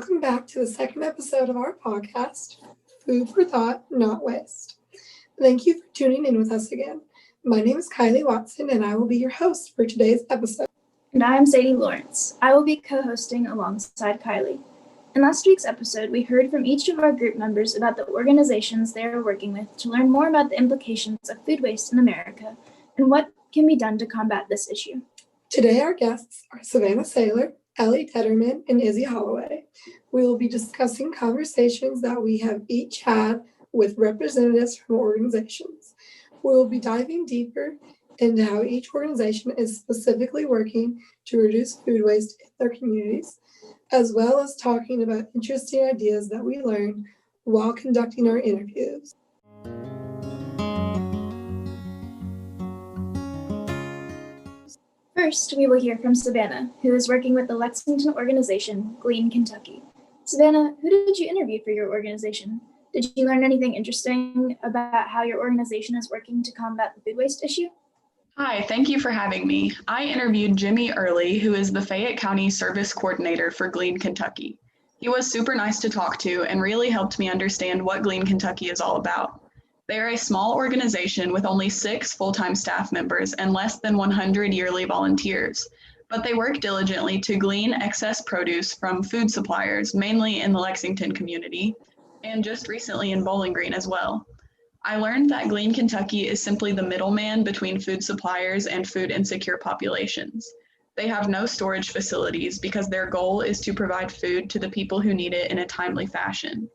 Welcome back to the second episode of our podcast, Food for Thought, Not Waste. Thank you for tuning in with us again. My name is Kylie Watson, and I will be your host for today's episode. And I'm Sadie Lawrence. I will be co-hosting alongside Kylie. In last week's episode, we heard from each of our group members about the organizations they are working with to learn more about the implications of food waste in America and what can be done to combat this issue. Today, our guests are Savannah Saylor, Ellie Detterman, and Izzy Holloway. We will be discussing conversations that we have each had with representatives from organizations. We will be diving deeper into how each organization is specifically working to reduce food waste in their communities, as well as talking about interesting ideas that we learned while conducting our interviews. First, we will hear from Savannah, who is working with the Lexington organization, Glean Kentucky. Savannah, who did you interview for your organization? Did you learn anything interesting about how your organization is working to combat the food waste issue? Hi, thank you for having me. I interviewed Jimmy Early, who is the Fayette County Service Coordinator for Glean Kentucky. He was super nice to talk to and really helped me understand what Glean Kentucky is all about. They are a small organization with only 6 full-time staff members and less than 100 yearly volunteers, but they work diligently to glean excess produce from food suppliers, mainly in the Lexington community, and just recently in Bowling Green as well. I learned that Glean Kentucky is simply the middleman between food suppliers and food insecure populations. They have no storage facilities because their goal is to provide food to the people who need it in a timely fashion.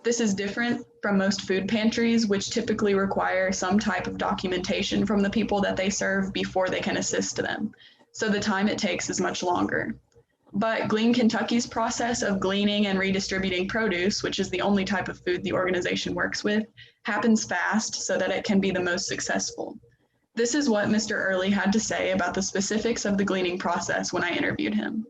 This is different from most food pantries, which typically require some type of documentation from the people that they serve before they can assist them, so the time it takes is much longer. But Glean Kentucky's process of gleaning and redistributing produce, which is the only type of food the organization works with, happens fast so that it can be the most successful. This is what Mr. Early had to say about the specifics of the gleaning process when I interviewed him.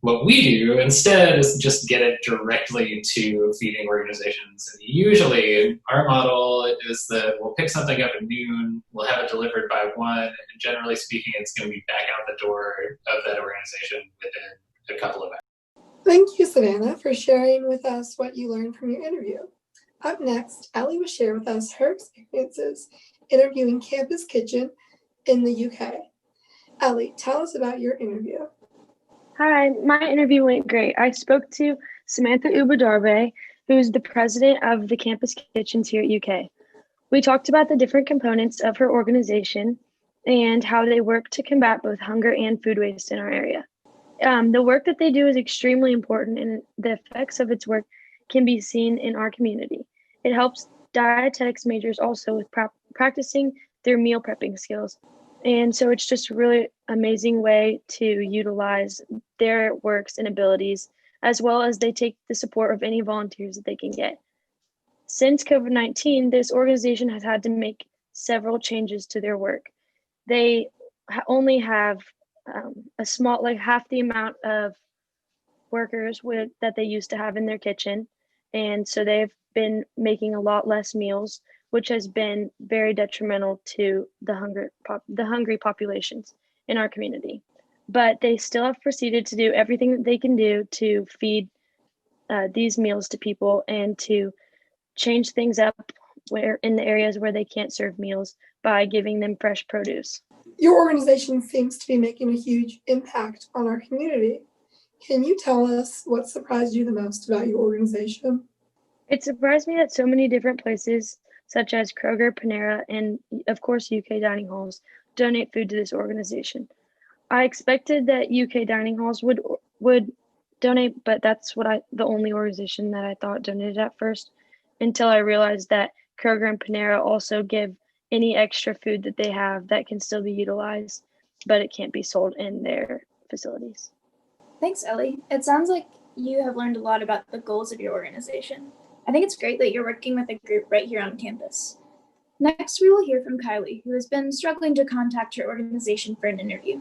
What we do instead is just get it directly to feeding organizations. And usually our model is that we'll pick something up at noon, we'll have it delivered by 1, and generally speaking, it's going to be back out the door of that organization within a couple of hours. Thank you, Savannah, for sharing with us what you learned from your interview. Up next, Ellie will share with us her experiences interviewing Campus Kitchen in the UK. Ellie, tell us about your interview. Hi, my interview went great. I spoke to Samantha Ubadarbe, who's the president of the Campus Kitchens here at UK. We talked about the different components of her organization and how they work to combat both hunger and food waste in our area. The work that they do is extremely important, and the effects of its work can be seen in our community. It helps dietetics majors also with practicing their meal prepping skills. And so it's just a really amazing way to utilize their works and abilities, as well as they take the support of any volunteers that they can get. Since COVID-19, this organization has had to make several changes to their work. They only have a small, like half the amount of workers that they used to have in their kitchen. And so they've been making a lot less meals, which has been very detrimental to the hungry populations in our community. But they still have proceeded to do everything that they can do to feed these meals to people and to change things up where in the areas where they can't serve meals by giving them fresh produce. Your organization seems to be making a huge impact on our community. Can you tell us what surprised you the most about your organization? It surprised me that so many different places, such as Kroger, Panera, and of course UK dining halls, donate food to this organization. I expected that UK dining halls would donate, but that's the only organization that I thought donated at first, until I realized that Kroger and Panera also give any extra food that they have that can still be utilized, but it can't be sold in their facilities. Thanks, Ellie. It sounds like you have learned a lot about the goals of your organization. I think it's great that you're working with a group right here on campus. Next, we will hear from Kylie, who has been struggling to contact her organization for an interview.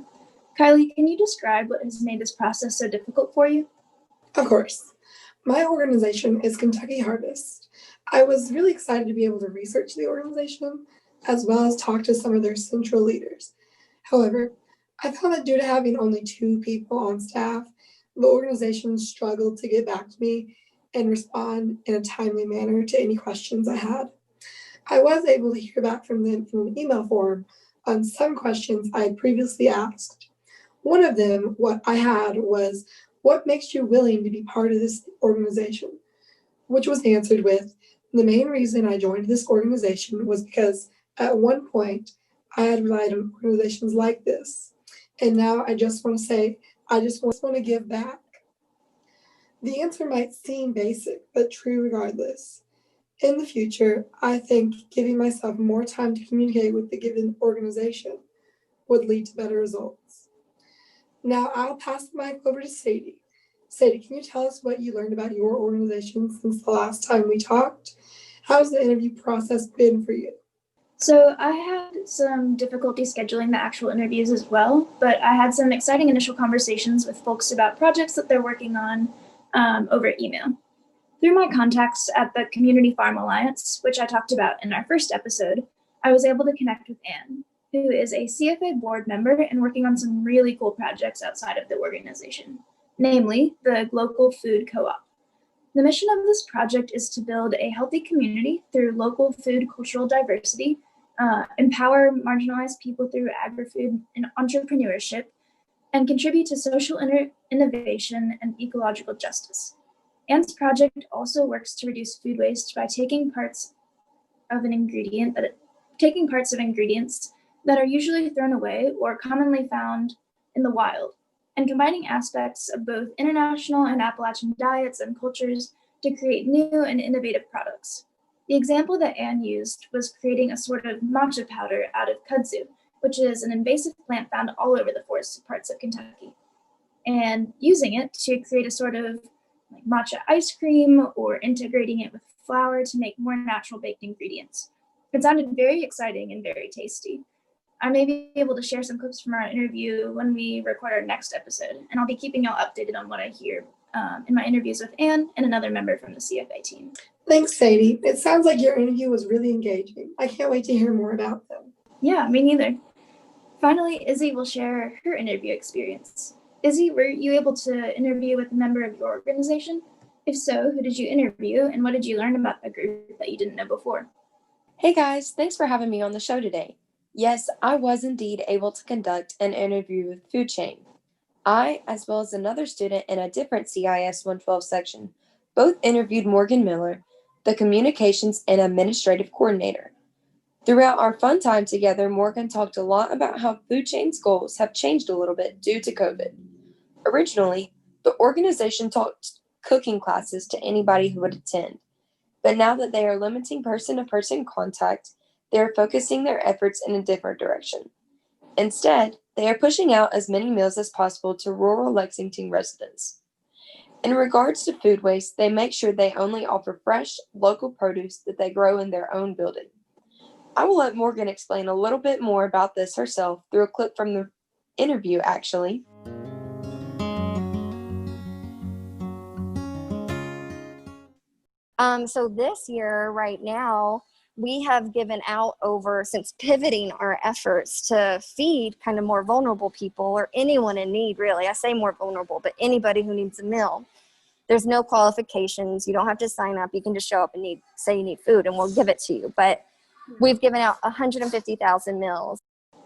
Kylie, can you describe what has made this process so difficult for you? Of course. My organization is Kentucky Harvest. I was really excited to be able to research the organization, as well as talk to some of their central leaders. However, I found that due to having only 2 people on staff, the organization struggled to get back to me and respond in a timely manner to any questions I had. I was able to hear back from them in an email form on some questions I had previously asked. One of them, what I had was, what makes you willing to be part of this organization? Which was answered with, the main reason I joined this organization was because at one point I had relied on organizations like this. And now I just want to say, I just want to give back. The answer might seem basic, but true regardless. In the future, I think giving myself more time to communicate with the given organization would lead to better results. Now I'll pass the mic over to Sadie. Sadie, can you tell us what you learned about your organization since the last time we talked? How's the interview process been for you? So I had some difficulty scheduling the actual interviews as well, but I had some exciting initial conversations with folks about projects that they're working on over email. Through my contacts at the Community Farm Alliance, which I talked about in our first episode, I was able to connect with Anne, who is a CFA board member and working on some really cool projects outside of the organization, namely the Local Food Co-op. The mission of this project is to build a healthy community through local food cultural diversity, empower marginalized people through agri-food and entrepreneurship, and contribute to social innovation and ecological justice. Anne's project also works to reduce food waste by taking parts of ingredients that are usually thrown away or commonly found in the wild, and combining aspects of both international and Appalachian diets and cultures to create new and innovative products. The example that Anne used was creating a sort of matcha powder out of kudzu, which is an invasive plant found all over the forested parts of Kentucky, and using it to create a sort of like matcha ice cream or integrating it with flour to make more natural baked ingredients. It sounded very exciting and very tasty. I may be able to share some clips from our interview when we record our next episode, and I'll be keeping y'all updated on what I hear in my interviews with Anne and another member from the CFA team. Thanks, Sadie. It sounds like your interview was really engaging. I can't wait to hear more about them. Yeah, me neither. Finally, Izzy will share her interview experience. Izzy, were you able to interview with a member of your organization? If so, who did you interview and what did you learn about the group that you didn't know before? Hey guys, thanks for having me on the show today. Yes, I was indeed able to conduct an interview with Food Chain. I, as well as another student in a different CIS 112 section, both interviewed Morgan Miller, the Communications and Administrative Coordinator. Throughout our fun time together, Morgan talked a lot about how Food Chain's goals have changed a little bit due to COVID. Originally, the organization taught cooking classes to anybody who would attend, but now that they are limiting person-to-person contact, they are focusing their efforts in a different direction. Instead, they are pushing out as many meals as possible to rural Lexington residents. In regards to food waste, they make sure they only offer fresh, local produce that they grow in their own building. I will let Morgan explain a little bit more about this herself through a clip from the interview, actually. So this year, right now, we have given out since pivoting our efforts to feed kind of more vulnerable people or anyone in need, really. I say more vulnerable, but anybody who needs a meal. There's no qualifications. You don't have to sign up. You can just show up and say you need food and we'll give it to you. But we've given out 150,000 meals.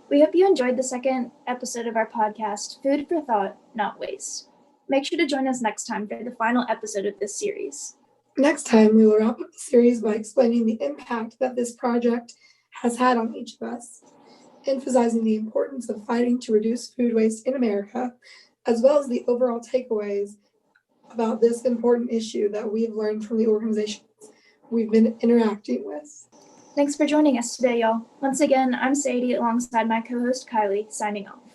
We hope you enjoyed the second episode of our podcast, Food for Thought, Not Waste. Make sure to join us next time for the final episode of this series. Next time, we will wrap up the series by explaining the impact that this project has had on each of us, emphasizing the importance of fighting to reduce food waste in America, as well as the overall takeaways about this important issue that we've learned from the organizations we've been interacting with. Thanks for joining us today, y'all. Once again, I'm Sadie alongside my co-host Kylie, signing off.